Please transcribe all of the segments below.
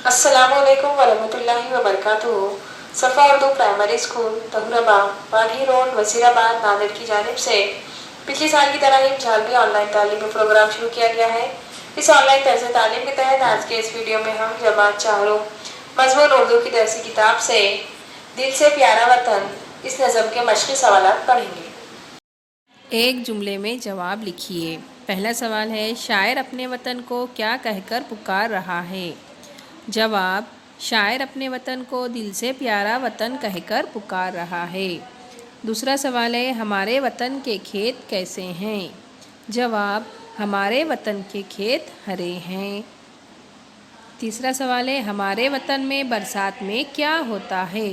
अस्सलामुअलैकुम वरहमतुल्लाहि वबरकातुहू। सफ़ा उर्दू प्राइमरी स्कूल तहुरबा वाली रोड वजीराबाद नांदेड़ की जानिब से पिछले साल की तरह ही झालवी ऑनलाइन तालीमी प्रोग्राम शुरू किया गया है। इस ऑनलाइन तर्ज तालीम के तहत आज के इस वीडियो में हम जमात चाहरों मजमून उर्दू की दरसी किताब से दिल से प्यारा वतन इस नज़म के मशक़ी सवालात पढ़ेंगे। एक जुमले में जवाब लिखिए। पहला सवाल है, शायर अपने वतन को क्या कहकर पुकार रहा है? जवाब, शायर अपने वतन को दिल से प्यारा वतन कहकर पुकार रहा है। दूसरा सवाल है, हमारे वतन के खेत कैसे हैं? जवाब, हमारे वतन के खेत हरे हैं। तीसरा सवाल है, हमारे वतन में बरसात में क्या होता है?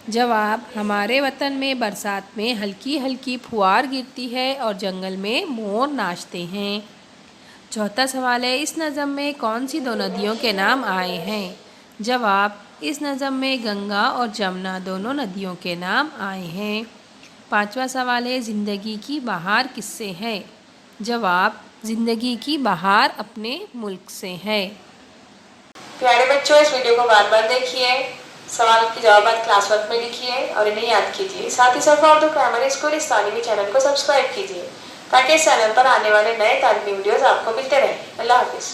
जवाब, हमारे वतन में बरसात में हल्की हल्की फुहार गिरती है और जंगल में मोर नाचते हैं। चौथा सवाल है, इस नज़म में कौन सी दो नदियों के नाम आए हैं? जवाब, इस नज़म में गंगा और जमुना दोनों नदियों के नाम आए हैं। पांचवा सवाल है, ज़िंदगी की बहार किससे है? जवाब, ज़िंदगी की बहार अपने मुल्क से है। प्यारे बच्चों, इस वीडियो को बार बार देखिए, सवाल के जवाब क्लास वर्क में लिखिए और इन्हें याद कीजिए। साथ ही सफ़ा उर्दू प्राइमरी स्कूल इस तालीमी चैनल को सब्सक्राइब कीजिए ताकि इस चैनल पर आने वाले नए तालीमी वीडियोस आपको मिलते रहें। अल्लाह हाफिज़।